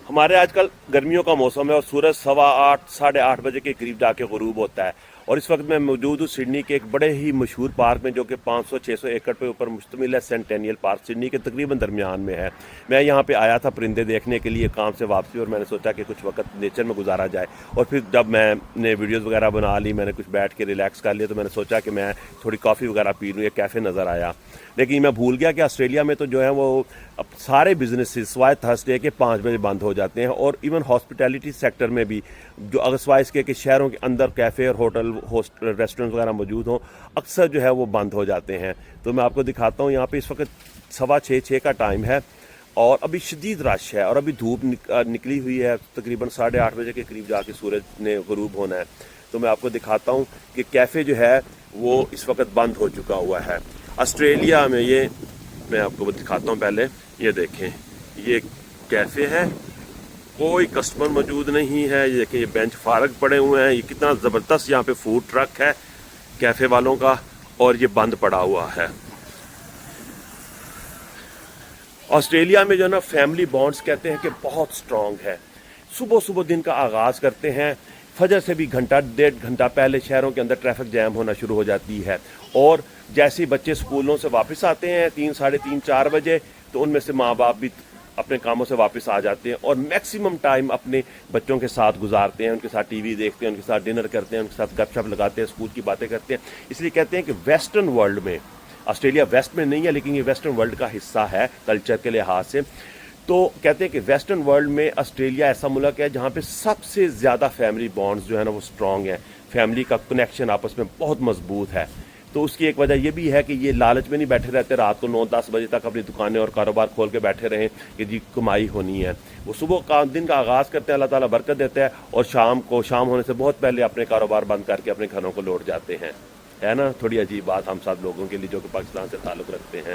ہمارے آج کل گرمیوں کا موسم ہے اور سورج 8:15 8:30 بجے کے قریب جا کے غروب ہوتا ہے، اور اس وقت میں موجود ہوں سڈنی کے ایک بڑے ہی مشہور پارک میں جو کہ 500-600 ایکڑ پہ اوپر مشتمل ہے۔ سینٹینیل پارک سڈنی کے تقریباً درمیان میں ہے۔ میں یہاں پہ آیا تھا پرندے دیکھنے کے لیے کام سے واپسی، اور میں نے سوچا کہ کچھ وقت نیچر میں گزارا جائے، اور پھر جب میں نے ویڈیوز وغیرہ بنا لی، میں نے کچھ بیٹھ کے ریلیکس کر لیا، تو میں نے سوچا کہ میں تھوڑی کافی وغیرہ پی لوں۔ ایک کیفے نظر آیا، لیکن میں بھول گیا کہ آسٹریلیا میں تو جو ہے وہ اب سارے بزنسز سوائے تھرسڈے کے 5 بجے بند ہو جاتے ہیں، اور ایون ہاسپٹیلٹی سیکٹر میں بھی جو اگر سوائے اس کے کہ شہروں کے اندر کیفے اور ہوٹل ریسٹورنٹ وغیرہ موجود ہوں، اکثر جو ہے وہ بند ہو جاتے ہیں۔ تو میں آپ کو دکھاتا ہوں، یہاں پہ اس وقت 6:15 کا ٹائم ہے، اور ابھی شدید رش ہے، اور ابھی دھوپ نکلی ہوئی ہے، تقریباً 8:30 بجے کے قریب جا کے سورج نے غروب ہونا ہے۔ تو میں آپ کو دکھاتا ہوں کہ کیفے جو ہے وہ اس وقت بند ہو چکا ہوا ہے آسٹریلیا میں۔ یہ میں آپ کو دکھاتا ہوں، پہلے یہ دیکھیں، یہ کیفے ہے، کوئی کسٹمر موجود نہیں ہے۔ یہ دیکھیں، یہ بینچ فارغ پڑے ہوئے ہیں، یہ کتنا زبردست یہاں پہ فوڈ ٹرک ہے کیفے والوں کا، اور یہ بند پڑا ہوا ہے۔ آسٹریلیا میں جو ہے نا فیملی بانڈز کہتے ہیں کہ بہت سٹرونگ ہے۔ صبح صبح دن کا آغاز کرتے ہیں، فجر سے بھی گھنٹہ 1.5 گھنٹہ پہلے شہروں کے اندر ٹریفک جیم ہونا شروع ہو جاتی ہے، اور جیسے ہی بچے اسکولوں سے واپس آتے ہیں 3 ساڑھے 3 4 بجے، تو ان میں سے ماں باپ بھی اپنے کاموں سے واپس آ جاتے ہیں، اور میکسیمم ٹائم اپنے بچوں کے ساتھ گزارتے ہیں، ان کے ساتھ ٹی وی دیکھتے ہیں، ان کے ساتھ ڈنر کرتے ہیں، ان کے ساتھ گپ شپ لگاتے ہیں، اسکول کی باتیں کرتے ہیں۔ اس لیے کہتے ہیں کہ ویسٹرن ورلڈ میں، آسٹریلیا ویسٹ میں نہیں ہے لیکن یہ ویسٹرن ورلڈ کا حصہ ہے کلچر کے لحاظ سے، تو کہتے ہیں کہ ویسٹرن ورلڈ میں آسٹریلیا ایسا ملک ہے جہاں پہ سب سے زیادہ فیملی بانڈز جو ہے نا وہ سٹرونگ ہیں، فیملی کا کنیکشن آپس میں بہت مضبوط ہے۔ تو اس کی ایک وجہ یہ بھی ہے کہ یہ لالچ میں نہیں بیٹھے رہتے رات کو 9-10 بجے تک اپنی دکانیں اور کاروبار کھول کے بیٹھے رہیں کہ جی کمائی ہونی ہے۔ وہ صبح دن کا آغاز کرتے ہیں، اللہ تعالیٰ برکت دیتا ہے، اور شام ہونے سے بہت پہلے اپنے کاروبار بند کر کے اپنے گھروں کو لوٹ جاتے ہیں۔ ہے نا تھوڑی عجیب بات ہم سب لوگوں کے لیے جو کہ پاکستان سے تعلق رکھتے ہیں۔